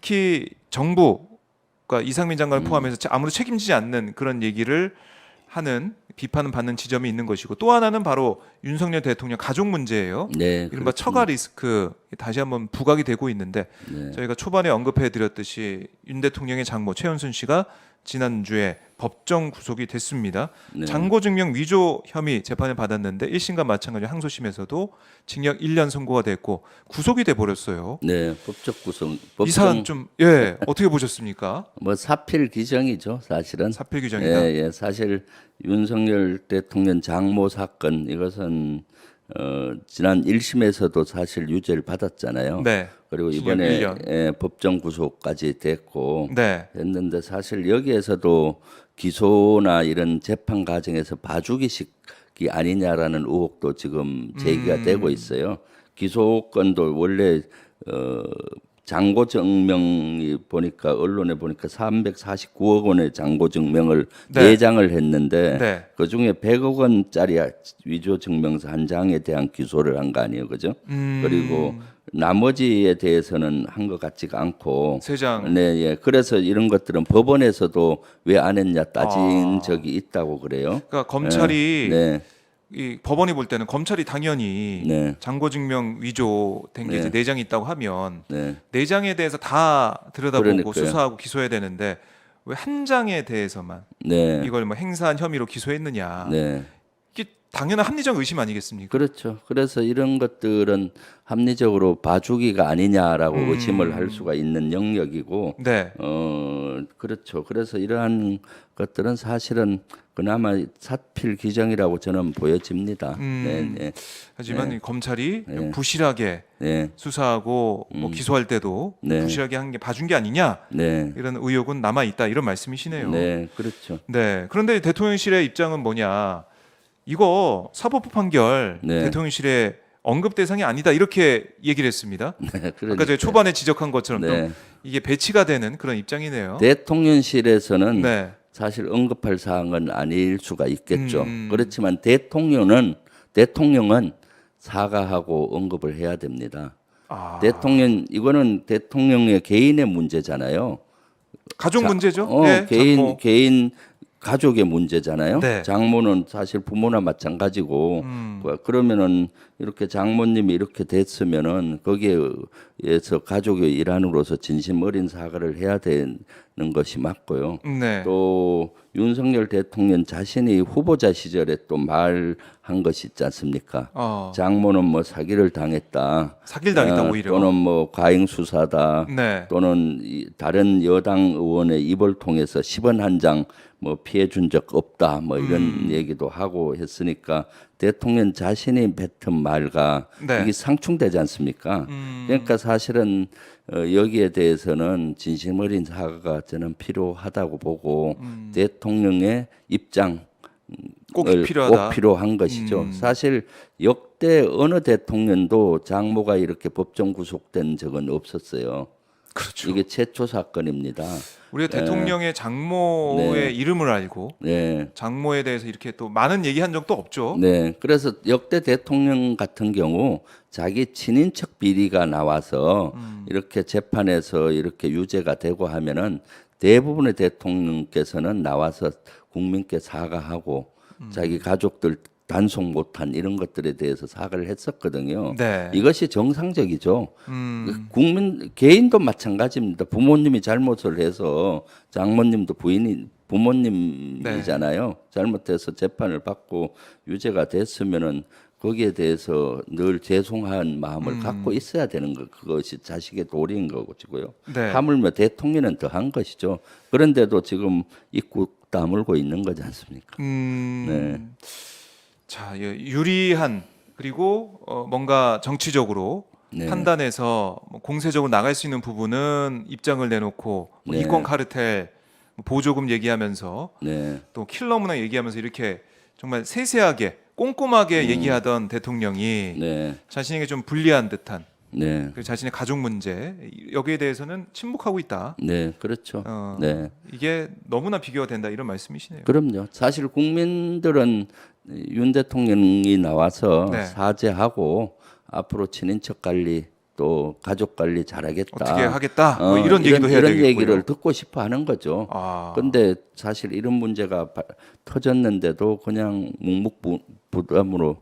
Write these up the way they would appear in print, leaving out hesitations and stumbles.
특히 정부가 이상민 장관을 포함해서 아무도 책임지지 않는 그런 얘기를 하는 비판은 받는 지점이 있는 것이고 또 하나는 바로 윤석열 대통령 가족 문제예요. 네, 이른바 처가 리스크 다시 한번 부각이 되고 있는데 네. 저희가 초반에 언급해드렸듯이 윤 대통령의 장모 최은순 씨가 지난주에 법정 구속이 됐습니다. 네. 장고증명 위조 혐의 재판을 받았는데 1심과 마찬가지로 항소심에서도 징역 1년 선고가 됐고 구속이 돼 버렸어요. 네, 법적 구성. 이 사안 좀 어떻게 보셨습니까? 뭐 사필 규정이죠, 사실은. 사필 규정이다. 예, 예, 사실 윤석열 대통령 장모 사건 이것은 지난 1심에서도 사실 유죄를 받았잖아요. 네. 그리고 징역 이번에 1년. 법정 구속까지 됐고 네. 했는데 사실 여기에서도 기소나 이런 재판 과정에서 봐주기식이 아니냐라는 의혹도 지금 제기가 되고 있어요. 기소건도 원래 장고 증명이 보니까 언론에 보니까 349억 원의 장고 증명을 네. 내장을 했는데 네. 그 중에 100억 원짜리 위조 증명서 한 장에 대한 기소를 한 거 아니에요, 그죠? 그리고 나머지에 대해서는 한 것 같지가 않고 세 장. 네, 예. 그래서 이런 것들은 법원에서도 왜 안 했냐 따진 적이 있다고 그래요. 그러니까 검찰이 네, 이 법원이 볼 때는 검찰이 당연히 네. 장고증명 위조된 게 이제 네. 내장이 있다고 하면 네. 내장에 대해서 다 들여다보고 그러니까요. 수사하고 기소해야 되는데 왜 한 장에 대해서만 네. 이걸 뭐 행사한 혐의로 기소했느냐? 네. 이게 당연한 합리적 의심 아니겠습니까? 그렇죠. 그래서 이런 것들은 합리적으로 봐주기가 아니냐라고 의심을 할 수가 있는 영역이고, 네. 그렇죠. 그래서 이러한 것들은 사실은 그나마 사필 규정이라고 저는 보여집니다. 네, 네, 하지만 이 검찰이 네. 부실하게 네, 수사하고 뭐 기소할 때도 네. 부실하게 한 게 봐준 게 아니냐? 네, 이런 의혹은 남아 있다 이런 말씀이시네요. 네, 그렇죠. 네. 그런데 대통령실의 입장은 뭐냐? 이거 사법부 판결 네. 대통령실의 언급 대상이 아니다 이렇게 얘기를 했습니다. 네, 아까 그러니까. 제가 초반에 지적한 것처럼 네. 좀 이게 배치가 되는 그런 입장이네요. 대통령실에서는 네. 사실 언급할 사항은 아닐 수가 있겠죠. 그렇지만 대통령은 사과하고 언급을 해야 됩니다. 아, 이거는 대통령의 개인의 문제잖아요. 가족 문제죠? 개인 장모. 개인 가족의 문제잖아요. 네. 장모는 사실 부모나 마찬가지고 그러면은 이렇게 장모님이 이렇게 됐으면은 거기에서 가족의 일환으로서 진심 어린 사과를 해야 되는 것이 맞고요. 네. 또 윤석열 대통령 자신이 후보자 시절에 또 말한 것이 있지 않습니까? 장모는 뭐 사기를 당했다. 사기를 당했다 오히려. 또는 뭐 과잉 수사다. 네. 또는 다른 여당 의원의 입을 통해서 10원 한 장 뭐 피해 준 적 없다. 뭐 이런 얘기도 하고 했으니까 대통령 자신이 뱉은 말과 네. 이게 상충되지 않습니까? 그러니까 사실은 여기에 대해서는 진심 어린 사과가 저는 필요하다고 보고 대통령의 입장 꼭 필요하다. 꼭 필요한 것이죠. 사실 역대 어느 대통령도 장모가 이렇게 법정 구속된 적은 없었어요. 그렇죠. 이게 최초 사건입니다. 우리가 대통령의 장모의 네. 이름을 알고 네. 장모에 대해서 이렇게 또 많은 얘기한 적도 없죠. 네. 그래서 역대 대통령 같은 경우 자기 친인척 비리가 나와서 이렇게 재판에서 이렇게 유죄가 되고 하면은 대부분의 대통령께서는 나와서 국민께 사과하고 자기 가족들 단속 못한 이런 것들에 대해서 사과를 했었거든요. 네. 이것이 정상적이죠. 개인도 마찬가지입니다. 부모님이 잘못을 해서 장모님도 부모님이잖아요. 잘못해서 재판을 받고 유죄가 됐으면은 거기에 대해서 늘 죄송한 마음을 갖고 있어야 되는 것, 그것이 자식의 도리인 거고요. 네. 하물며 대통령은 더한 것이죠. 그런데도 지금 입국 다물고 있는 거지 않습니까? 네. 자, 유리한 그리고 뭔가 정치적으로 네. 판단해서 뭐 공세적으로 나갈 수 있는 부분은 입장을 내놓고 뭐 네. 이권 카르텔 뭐 보조금 얘기하면서 네. 또 킬러 문화 얘기하면서 이렇게 정말 세세하게 꼼꼼하게 얘기하던 대통령이 네. 자신에게 좀 불리한 듯한 네. 그리고 자신의 가족 문제 여기에 대해서는 침묵하고 있다. 네, 그렇죠. 네. 이게 너무나 비교가 된다 이런 말씀이시네요. 그럼요. 사실 국민들은 윤 대통령이 나와서 네. 사죄하고 앞으로 친인척 관리 또 가족 관리 잘하겠다. 어떻게 하겠다. 뭐 이런 얘기도 해야 이런 되겠고요. 얘기를 듣고 싶어 하는 거죠. 아. 근데 사실 이런 문제가 터졌는데도 그냥 묵묵부담으로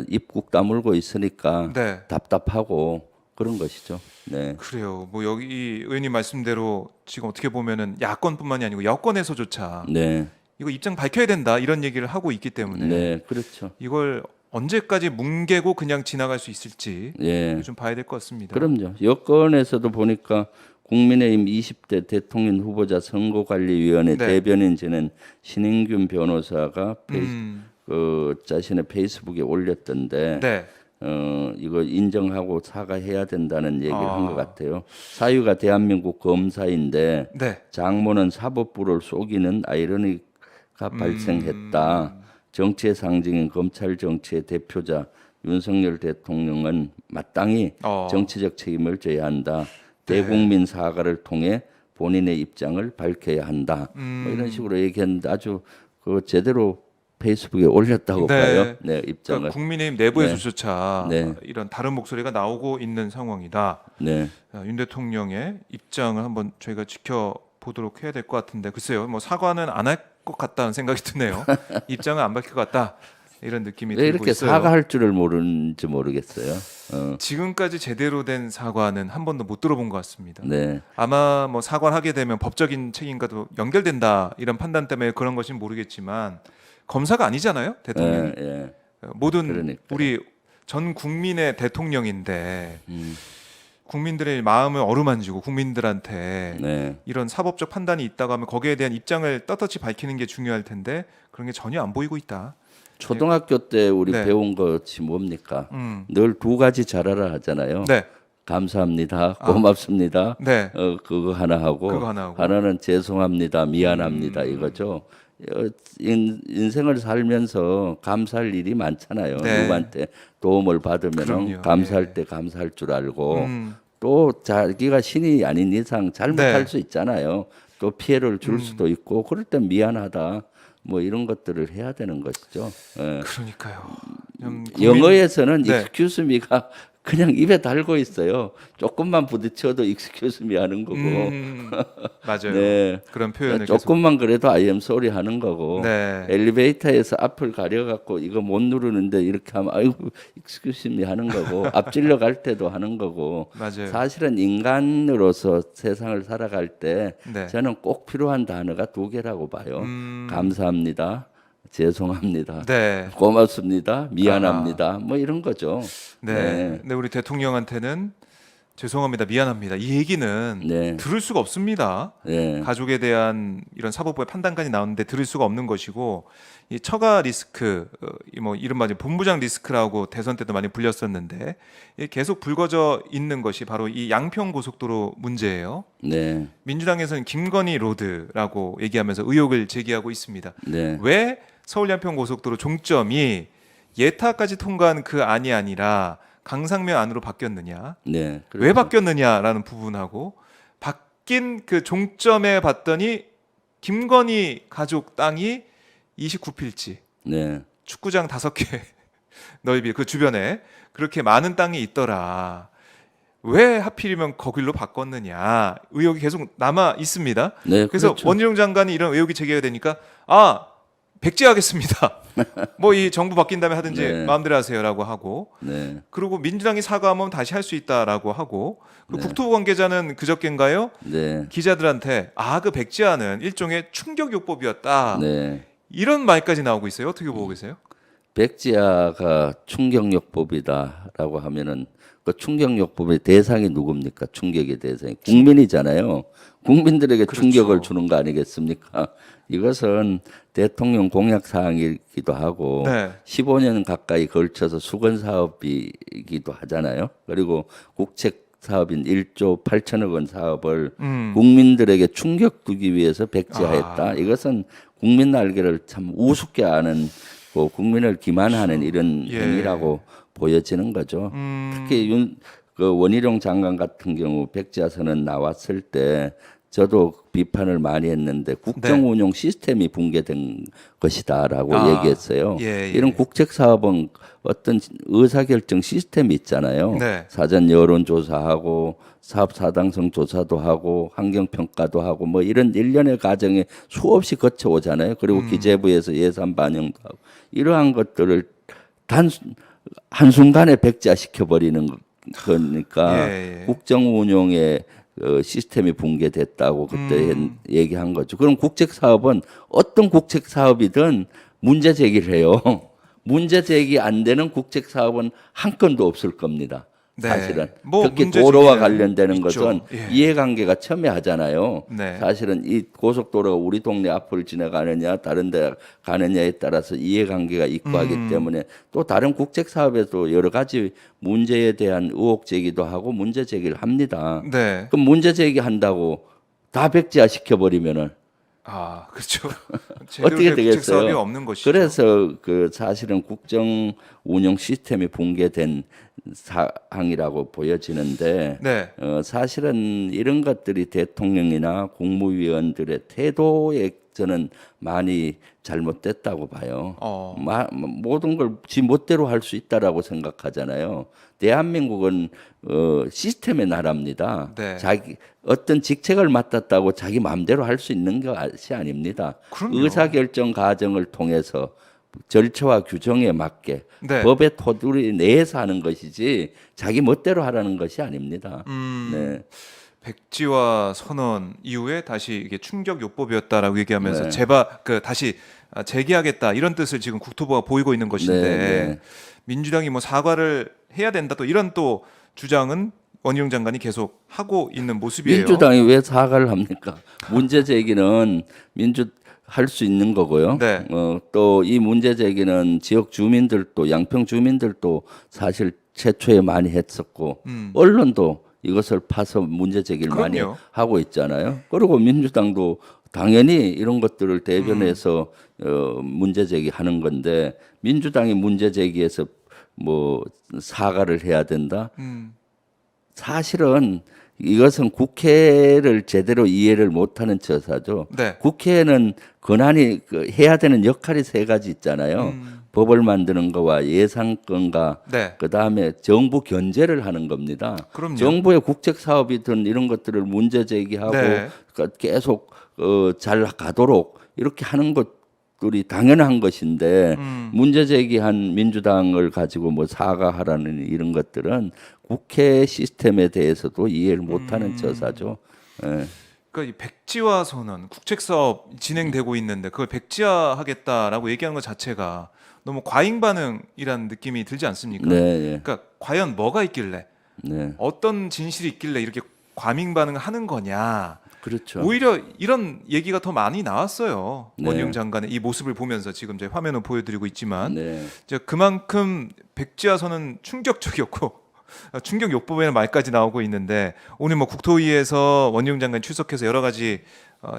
입국 다물고 있으니까 네. 답답하고 그런 것이죠. 네. 그래요. 뭐 여기 이 의원님 말씀대로 지금 어떻게 보면은 야권뿐만이 아니고 여권에서조차 네. 이거 입장 밝혀야 된다 이런 얘기를 하고 있기 때문에 네. 그렇죠. 이걸 언제까지 뭉개고 그냥 지나갈 수 있을지 예. 좀 봐야 될 것 같습니다. 그럼요. 여권에서도 보니까 국민의힘 20대 대통령 후보자 선거관리위원회 네. 대변인 지낸 신인균 변호사가 음. 자신의 페이스북에 올렸던데 네. 이거 인정하고 사과해야 된다는 얘기를 한 것 아. 같아요. 사유가 대한민국 검사인데 네. 장모는 사법부를 속이는 아이러니가 발생했다. 정치의 상징인 검찰 정치의 대표자 윤석열 대통령은 마땅히 정치적 책임을 져야 한다. 대국민 사과를 통해 본인의 입장을 밝혀야 한다. 뭐 이런 식으로 얘기했는데 아주 그 제대로 페이스북에 올렸다고 봐요. 네, 입장을. 그러니까 국민의힘 내부에서조차 네. 이런 다른 목소리가 나오고 있는 상황이다. 네. 윤 대통령의 입장을 한번 저희가 지켜보도록 해야 될 것 같은데 글쎄요, 뭐 사과는 안 할 것 같다는 생각이 드네요. 입장은 안 밝힐 것 같다 이런 느낌이 왜 들고 이렇게 있어요. 사과할 줄을 모르는지 모르겠어요. 지금까지 제대로 된 사과는 한 번도 못 들어본 것 같습니다. 네. 아마 뭐 사과를 하게 되면 법적인 책임과도 연결된다 이런 판단 때문에 그런 것인지 모르겠지만 검사가 아니잖아요, 대통령이. 예. 모든 그러니까요. 우리 전 국민의 대통령인데 국민들의 마음을 어루만지고 국민들한테 네. 이런 사법적 판단이 있다고 하면 거기에 대한 입장을 떳떳이 밝히는 게 중요할 텐데 그런 게 전혀 안 보이고 있다. 초등학교 때 우리 네. 배운 것이 뭡니까? 음. 늘 두 가지 잘하라 하잖아요. 네, 감사합니다. 고맙습니다. 네, 그거 하나 하고, 그거 하나 하고. 하나는 죄송합니다. 미안합니다. 이거죠. 인생을 살면서 감사할 일이 많잖아요. 네. 누구한테 도움을 받으면 그럼요. 감사할 예. 때 감사할 줄 알고 음. 또 자기가 신이 아닌 이상 잘못할 네. 수 있잖아요. 또 피해를 줄 수도 있고 그럴 땐 미안하다. 뭐 이런 것들을 해야 되는 것이죠. 예. 그러니까요. 영어에서는 네. excuse me가 그냥 입에 달고 있어요. 조금만 부딪혀도 excuse me 하는 거고. 맞아요. 네. 그런 표현을 계속. 조금만 그래도 I am sorry 하는 거고. 네. 엘리베이터에서 앞을 가려갖고 이거 못 누르는데 이렇게 하면 아이고 excuse me 하는 거고. 앞질러 갈 때도 하는 거고. 맞아요. 사실은 인간으로서 세상을 살아갈 때 네. 저는 꼭 필요한 단어가 두 개라고 봐요. 감사합니다. 죄송합니다. 네. 고맙습니다. 미안합니다. 뭐 이런 거죠. 네. 근데 우리 대통령한테는 죄송합니다, 미안합니다. 이 얘기는 네. 들을 수가 없습니다. 네. 가족에 대한 이런 사법부의 판단까지 나오는데 들을 수가 없는 것이고 이 처가 리스크, 뭐 이른바 이제 본부장 리스크라고 대선 때도 많이 불렸었는데 이게 계속 불거져 있는 것이 바로 이 양평 고속도로 문제예요. 네. 민주당에서는 김건희 로드라고 얘기하면서 의혹을 제기하고 있습니다. 네. 왜 서울 양평 고속도로 종점이 예타까지 통과한 그 안이 아니라 강상면 안으로 바뀌었느냐? 네. 왜 바뀌었느냐라는 부분하고 바뀐 그 종점에 봤더니 김건희 가족 땅이 29필지 네. 축구장 5개 넓이 그 주변에 그렇게 많은 땅이 있더라. 왜 하필이면 거길로 바꿨느냐 의혹이 계속 남아 있습니다. 네, 그래서 그렇죠. 원희룡 장관이 이런 의혹이 제기가 되니까 백지하겠습니다. 뭐 이 정부 바뀐 다음에 하든지 네. 마음대로 하세요라고 하고 네. 그리고 민주당이 사과하면 다시 할 수 있다라고 하고 그 네. 국토부 관계자는 그저께인가요 네. 기자들한테 그 백지화는 일종의 충격요법이었다 네. 이런 말까지 나오고 있어요. 어떻게 보고 계세요? 백지화가 충격요법이다라고 하면은 그 충격요법의 대상이 누굽니까? 충격의 대상이 국민이잖아요. 국민들에게 그렇죠. 충격을 주는 거 아니겠습니까? 이것은 대통령 공약 사항이기도 하고 네. 15년 가까이 걸쳐서 수건 사업이기도 하잖아요. 그리고 국책 사업인 1조 8천억 원 사업을 국민들에게 충격 주기 위해서 백지화했다. 이것은 국민 날개를 참 우습게 하는 국민을 기만하는 이런 예. 행위라고 보여지는 거죠. 특히 그 원희룡 장관 같은 경우 백지화 선언 나왔을 때 저도 비판을 많이 했는데 국정 운용 시스템이 붕괴된 것이다라고 얘기했어요. 예. 이런 국책 사업은 어떤 의사결정 시스템이 있잖아요. 네. 사전 여론조사하고 사업 사당성 조사도 하고 환경평가도 하고 뭐 이런 일련의 과정에 수없이 거쳐오잖아요. 그리고 기재부에서 예산 반영도 하고 이러한 것들을 한순간에 백지화시켜 버리는 거니까 예. 국정 운용의 시스템이 붕괴됐다고 그때 얘기한 거죠. 그럼 국책 사업은 어떤 국책 사업이든 문제 제기를 해요. 문제 제기 안 되는 국책 사업은 한 건도 없을 겁니다. 네. 사실은 뭐 특히 문제 도로와 제기는 관련되는 있죠. 것은 예. 이해관계가 첨예하잖아요. 네. 사실은 이 고속도로가 우리 동네 앞을 지나가느냐 다른 데 가느냐에 따라서 이해관계가 있고 하기 때문에 또 다른 국책 사업에도 여러 가지 문제에 대한 의혹 제기도 하고 문제 제기를 합니다. 네. 그럼 문제 제기한다고 다 백지화 시켜버리면은 그렇죠. 어떻게 국책 되겠어요? 사업이 없는 것이죠. 그래서 그 사실은 국정 운영 시스템이 붕괴된 사항이라고 보여지는데 네. 사실은 이런 것들이 대통령이나 국무위원들의 태도에 저는 많이 잘못됐다고 봐요. 모든 걸 지 멋대로 할 수 있다라고 생각하잖아요. 대한민국은 시스템의 나라입니다. 네. 자기 어떤 직책을 맡았다고 자기 마음대로 할 수 있는 것이 아닙니다. 그럼요. 의사결정 과정을 통해서 절차와 규정에 맞게 네. 법의 토두리 내에서 하는 것이지 자기 멋대로 하라는 것이 아닙니다. 네. 백지화 선언 이후에 다시 이게 충격 요법이었다라고 얘기하면서 네. 다시 재개하겠다 이런 뜻을 지금 국토부가 보이고 있는 것인데 네. 민주당이 뭐 사과를 해야 된다 또 이런 또 주장은 원희룡 장관이 계속 하고 있는 모습이에요. 민주당이 왜 사과를 합니까? 문제 제기는 할 수 있는 거고요. 네. 또 이 문제 제기는 지역 주민들도 양평 주민들도 사실 최초에 많이 했었고 언론도 이것을 파서 문제 제기를 많이 그럼요. 하고 있잖아요. 그리고 민주당도 당연히 이런 것들을 대변해서 문제 제기하는 건데 민주당이 문제 제기해서 뭐 사과를 해야 된다. 사실은 이것은 국회를 제대로 이해를 못하는 처사죠. 네. 국회에는 권한이 해야 되는 역할이 세 가지 있잖아요. 법을 만드는 거와 예산권과 네. 그다음에 정부 견제를 하는 겁니다. 그럼요. 정부의 국책 사업이든 이런 것들을 문제 제기하고 네. 계속 잘 가도록 이렇게 하는 것들이 당연한 것인데 문제 제기한 민주당을 가지고 뭐 사과하라는 이런 것들은 국회 시스템에 대해서도 이해를 못하는 처사죠. 예. 그러니까 이 백지화 선언, 국책 사업 진행되고 있는데 그걸 백지화하겠다라고 얘기하는 것 자체가 너무 과잉 반응이라는 느낌이 들지 않습니까? 네, 예. 그러니까 과연 뭐가 있길래 네, 어떤 진실이 있길래 이렇게 과민 반응을 하는 거냐? 그렇죠. 오히려 이런 얘기가 더 많이 나왔어요. 네. 원희룡 장관의 이 모습을 보면서 지금 제 화면을 보여드리고 있지만 네, 이제 그만큼 백지화 선언 충격적이었고 충격 요법이라는 말까지 나오고 있는데 오늘 뭐 국토위에서 원희룡 장관이 출석해서 여러 가지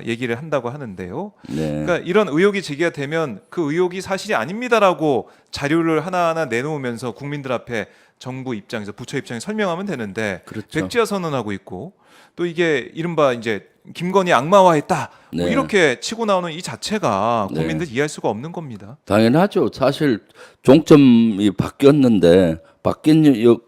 얘기를 한다고 하는데요. 네. 그러니까 이런 의혹이 제기가 되면 그 의혹이 사실이 아닙니다라고 자료를 하나하나 내놓으면서 국민들 앞에 정부 입장에서 부처 입장에 설명하면 되는데 그렇죠. 백지화 선언하고 있고 또 이게 이른바 이제 김건희 악마화했다 뭐 네. 이렇게 치고 나오는 이 자체가 네. 국민들 이해할 수가 없는 겁니다. 당연하죠. 사실 종점이 바뀌었는데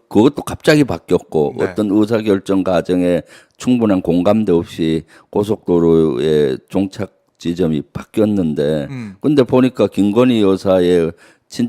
그것도 갑자기 바뀌었고 네. 어떤 의사결정 과정에 충분한 공감대 없이 고속도로의 종착 지점이 바뀌었는데 근데 보니까 김건희 여사의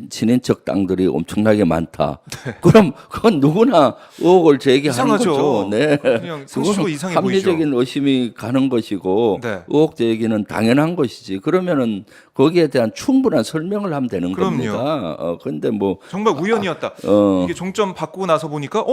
친인척 땅들이 엄청나게 많다. 그럼 그건 누구나 의혹을 제기하는 이상하죠. 거죠. 네. 그냥 상식적으로 이상해 보이죠. 합리적인 의심이 가는 것이고 네. 의혹 제기는 당연한 것이지. 그러면은 거기에 대한 충분한 설명을 하면 되는 그럼요. 겁니다. 근데 뭐 정말 우연이었다. 어. 이게 종점 바꾸고 나서 보니까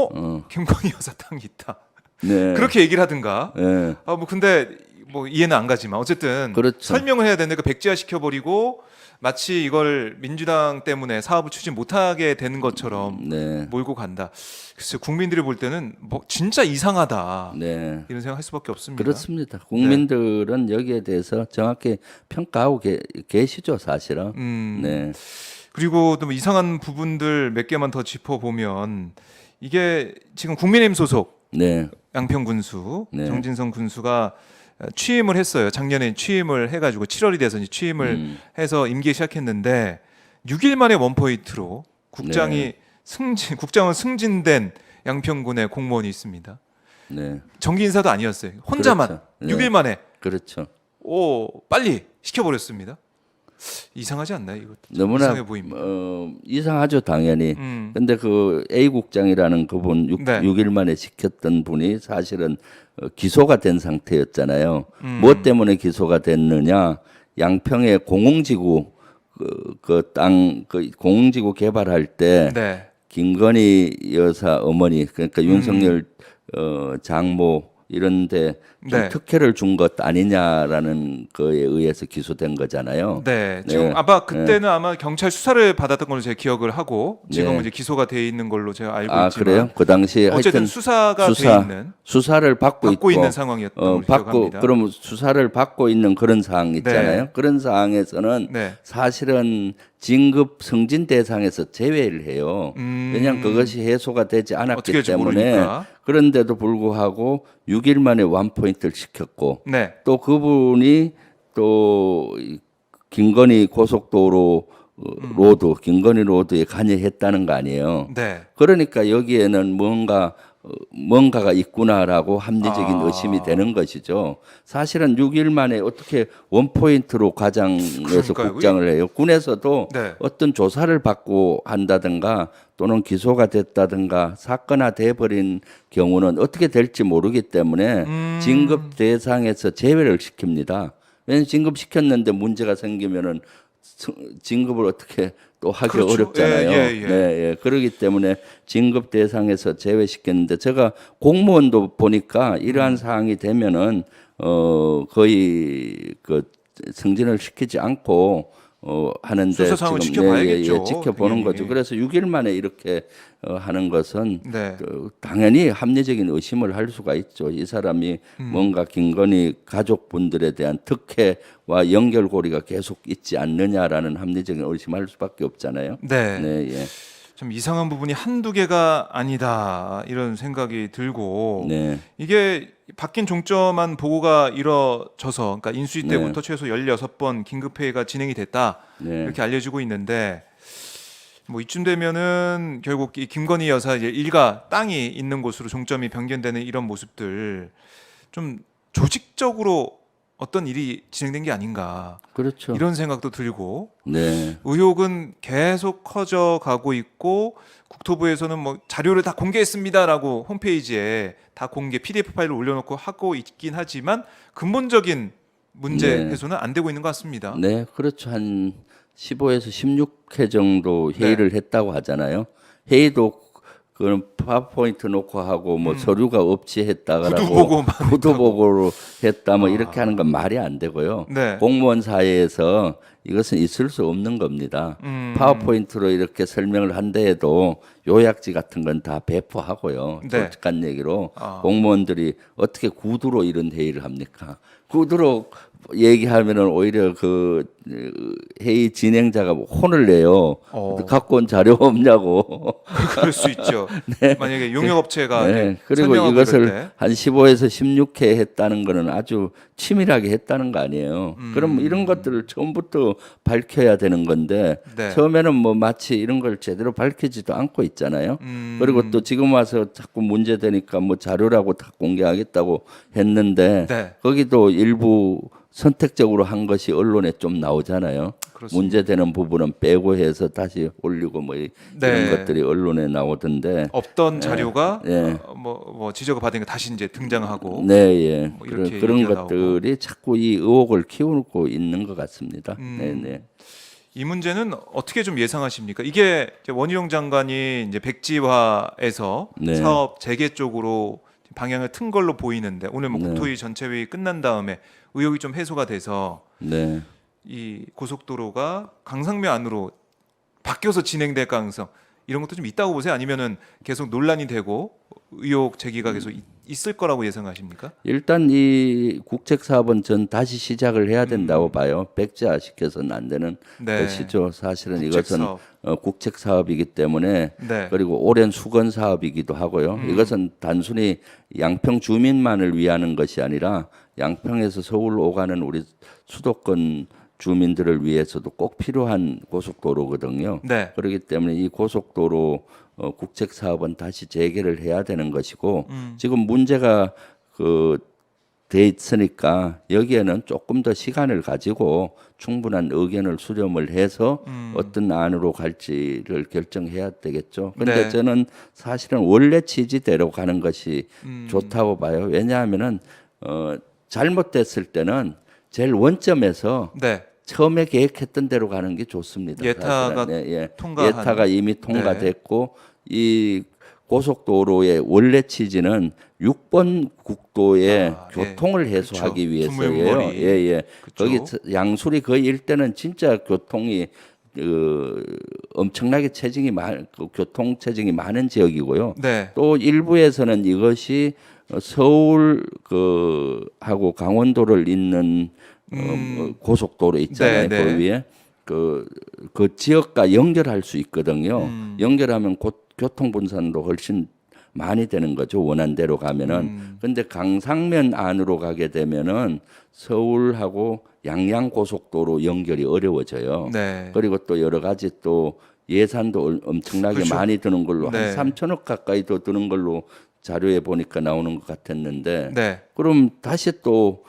김건희 여사 땅이 있다. 네. 그렇게 얘기를 하든가. 네. 뭐 근데 뭐 이해는 안 가지만 어쨌든 그렇죠. 설명을 해야 되는데 그 백지화 시켜버리고 마치 이걸 민주당 때문에 사업을 추진 못하게 되는 것처럼 네. 몰고 간다. 글쎄 국민들이 볼 때는 뭐 진짜 이상하다 네. 이런 생각할 수밖에 없습니다. 그렇습니다. 국민들은 여기에 대해서 정확히 평가하고 계시죠, 사실은. 네. 그리고 또 이상한 부분들 몇 개만 더 짚어보면 이게 지금 국민의힘 소속 네. 양평 군수 네. 정진성 군수가 취임을 했어요. 작년에 취임을 해가지고 7월이 돼서 이제 취임을 해서 임기 시작했는데 6일 만에 원포인트로 국장이 국장은 승진된 양평군의 공무원이 있습니다. 네. 정기 인사도 아니었어요. 혼자만 그렇죠. 네. 6일 만에 그렇죠. 빨리 시켜버렸습니다. 이상하지 않나요? 이거 너무나 이상해 보입니다. 이상하죠, 당연히. 근데 그 A 국장이라는 그분 네. 6일 만에 시켰던 분이 사실은 기소가 된 상태였잖아요. 무엇 때문에 기소가 됐느냐? 양평의 공흥지구 그 공흥지구 개발할 때 네. 김건희 여사 어머니 그러니까 윤석열 장모 이런데 좀 네. 특혜를 준 것 아니냐라는 거에 의해서 기소된 거잖아요. 네, 지금 네. 아마 그때는 아마 경찰 수사를 받았던 걸로 제가 기억을 하고 지금은 네. 이제 기소가 돼 있는 걸로 제가 알고 아 있지만 그래요? 그 당시에 어쨌든 하여튼 수사가 돼 있는 수사를 받고 있고 있는 상황이었던 걸로 기억합니다. 그럼 수사를 받고 있는 그런 상황 있잖아요. 네. 그런 상황에서는 네. 사실은 진급 승진 대상에서 제외를 해요. 왜냐하면 그것이 해소가 되지 어떻게 않았기 될지 때문에 모르니까. 그런데도 불구하고 6일 만에 원포인트를 시켰고 네, 또 그분이 또 김건희 고속도로 김건희 로드에 관여했다는 거 아니에요. 네, 그러니까 여기에는 뭔가가 있구나라고 합리적인 아. 의심이 되는 것이죠. 사실은 6일 만에 어떻게 원포인트로 과장에서 그러니까요. 국장을 해요. 군에서도 네. 어떤 조사를 받고 한다든가 또는 기소가 됐다든가 사건화돼 버린 경우는 어떻게 될지 모르기 때문에 진급 대상에서 제외를 시킵니다. 왜냐하면 진급시켰는데 문제가 생기면은 진급을 어떻게 또 하기 그렇죠. 어렵잖아요. 예. 네, 예. 그렇기 때문에 진급 대상에서 제외시켰는데 제가 공무원도 보니까 이러한 사항이 되면은 거의 그 승진을 시키지 않고 하는데 수사 상황을 지금 지켜봐야겠죠. 지켜보는 당연히. 거죠. 그래서 6일 만에 이렇게 하는 것은 네. 당연히 합리적인 의심을 할 수가 있죠. 이 사람이 뭔가 김건희 가족분들에 대한 특혜와 연결고리가 계속 있지 않느냐라는 합리적인 의심을 할 수밖에 없잖아요. 네. 네, 예. 좀 이상한 부분이 한두 개가 아니다 이런 생각이 들고 네. 이게 바뀐 종점한 보고가 이뤄져서 그러니까 인수위 네. 때부터 최소 16번 긴급회의가 진행이 됐다 네. 이렇게 알려지고 있는데 뭐 이쯤 되면은 결국 이 김건희 여사 이제 일가 땅이 있는 곳으로 종점이 변경되는 이런 모습들 좀 조직적으로 어떤 일이 진행된 게 아닌가 그렇죠. 이런 생각도 들고 네. 의혹은 계속 커져가고 있고 국토부에서는 뭐 자료를 다 공개했습니다라고 홈페이지에 다 공개 PDF 파일을 올려놓고 하고 있긴 하지만 근본적인 문제 네. 해소는 안 되고 있는 것 같습니다. 네, 그렇죠. 한 15에서 16회 정도 회의를 했다고 하잖아요. 회의도 그런 파워포인트 놓고 하고 뭐 서류가 없이 했다가라고 구두 보고만 구두 보고로 했다 뭐 이렇게 하는 건 말이 안 되고요. 네. 공무원 사회에서 이것은 있을 수 없는 겁니다. 파워포인트로 이렇게 설명을 한다 해도 요약지 같은 건 다 배포하고요. 네. 솔직한 얘기로 공무원들이 어떻게 구두로 이런 회의를 합니까? 구두로 얘기하면은 오히려 그 회의 진행자가 혼을 내요. 갖고 온 자료 없냐고. 그럴 수 있죠. 만약에 용역업체가 네. 이렇게 그리고 설명하고 그럴 이것을 때. 한 15에서 16회 했다는 거는 아주 치밀하게 했다는 거 아니에요. 그럼 이런 것들을 처음부터 밝혀야 되는 건데 네. 처음에는 뭐 마치 이런 걸 제대로 밝히지도 않고 있잖아요. 그리고 또 지금 와서 자꾸 문제되니까 뭐 자료라고 다 공개하겠다고 했는데 네. 거기도 일부 선택적으로 한 것이 언론에 좀 나오잖아요. 그렇습니다. 문제되는 부분은 빼고 해서 다시 올리고 뭐 이런 네. 것들이 언론에 나오던데. 없던 자료가 네. 뭐 지적을 받으니까 다시 이제 등장하고 네, 예. 뭐 이렇게 그런 얘기가 것들이 자꾸 이 의혹을 키우고 있는 것 같습니다. 네, 네. 이 문제는 어떻게 좀 예상하십니까? 이게 이제 원희룡 장관이 이제 백지화에서 네. 사업 재개 쪽으로 방향을 튼 걸로 보이는데 오늘 뭐 국토위 전체 회의 끝난 다음에 의혹이 좀 해소가 돼서 네. 이 고속도로가 강상면 안으로 바뀌어서 진행될 가능성 이런 것도 좀 있다고 보세요? 아니면은 계속 논란이 되고 의혹 제기가 계속 있을 거라고 예상하십니까? 일단 이 국책 사업은 전 다시 시작을 해야 된다고 봐요. 백지화 시켜서는 안 되는 네. 것이죠. 사실은 국책 이것은 사업. 국책 사업이기 때문에 네. 그리고 오랜 수건 사업이기도 하고요. 이것은 단순히 양평 주민만을 위하는 것이 아니라 양평에서 서울 오가는 우리 수도권 주민들을 위해서도 꼭 필요한 고속도로거든요. 네. 그렇기 때문에 이 고속도로 국책 사업은 다시 재개를 해야 되는 것이고 지금 문제가 돼 있으니까 여기에는 조금 더 시간을 가지고 충분한 의견을 수렴을 해서 어떤 안으로 갈지를 결정해야 되겠죠. 그런데 네. 저는 사실은 원래 취지대로 가는 것이 좋다고 봐요. 왜냐하면은 잘못됐을 때는 제일 원점에서 네. 처음에 계획했던 대로 가는 게 좋습니다. 예타가 사실은. 통과한- 예타가 이미 통과됐고 이 고속도로의 원래 취지는 6번 국도의 교통을 해소하기 그쵸. 위해서예요. 두물머리. 예. 그쵸. 거기 양수리 그 일대는 진짜 교통이 엄청나게 교통 체증이 많은 지역이고요. 네. 또 일부에서는 이것이 서울 하고 강원도를 잇는 고속도로 있잖아요. 네, 네. 그 위에 그 지역과 연결할 수 있거든요. 연결하면 교통 분산도 훨씬 많이 되는 거죠. 원한대로 가면은. 근데 강상면 안으로 가게 되면은 서울하고 양양 고속도로 연결이 어려워져요. 네. 그리고 또 여러 가지 또 예산도 엄청나게 그렇죠. 많이 드는 걸로 네. 한 3천억 가까이 더 드는 걸로 자료에 보니까 나오는 것 같았는데 네. 그럼 다시 또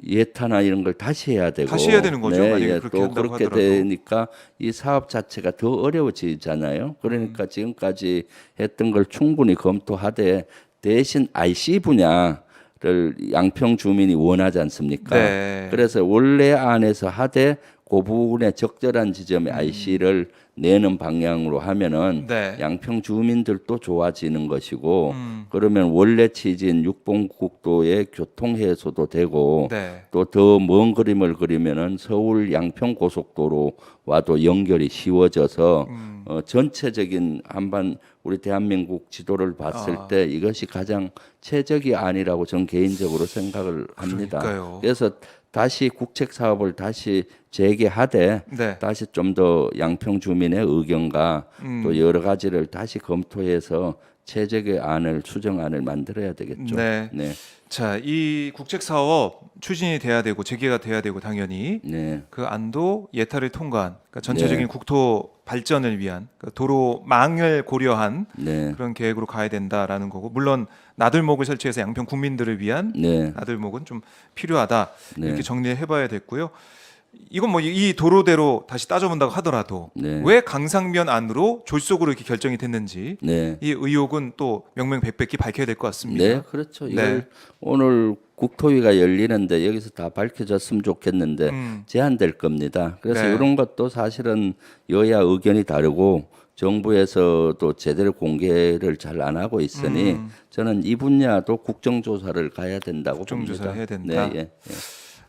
예타나 이런 걸 다시 해야 되고 다시 해야 되는 거죠, 만약에 그렇게 또 한다고 그렇게 하더라도. 되니까 이 사업 자체가 더 어려워지잖아요. 그러니까 지금까지 했던 걸 충분히 검토하되 대신 IC 분야를 양평 주민이 원하지 않습니까? 네. 그래서 원래 안에서 하되 그 부분에 적절한 지점에 IC를 내는 방향으로 하면은 네. 양평 주민들도 좋아지는 것이고 그러면 원래 취지인 6번 국도의 교통 해소도 되고 네. 또 더 먼 그림을 그리면은 서울 양평 고속도로와도 연결이 쉬워져서 전체적인 한반 우리 대한민국 지도를 봤을 때 이것이 가장 최적의 안이라고 저는 개인적으로 생각을 합니다. 그러니까요. 그래서 다시 국책 사업을 다시 재개하되 네. 다시 좀 더 양평 주민의 의견과 또 여러 가지를 다시 검토해서 최적의 안을 수정안을 만들어야 되겠죠. 네. 네. 자, 이 국책 사업 추진이 돼야 되고 재개가 돼야 되고 당연히 네. 그 안도 예타를 통과한 그러니까 전체적인 네. 국토 발전을 위한 그러니까 도로망을 고려한 네. 그런 계획으로 가야 된다라는 거고 물론 나들목을 설치해서 양평 국민들을 위한 네. 나들목은 좀 필요하다 네. 이렇게 정리해봐야 됐고요. 이건 뭐 이 도로대로 다시 따져본다고 하더라도 네. 왜 강상면 안으로 졸속으로 이렇게 결정이 됐는지 네. 이 의혹은 또 명명백백히 밝혀야 될 것 같습니다. 네, 그렇죠. 이걸 네. 오늘 국토위가 열리는데 여기서 다 밝혀졌으면 좋겠는데 제한될 겁니다. 그래서 네. 이런 것도 사실은 여야 의견이 다르고 정부에서도 제대로 공개를 잘 안 하고 있으니 저는 이 분야도 국정조사를 가야 된다고 국정조사 봅니다. 해야 된다. 네, 예.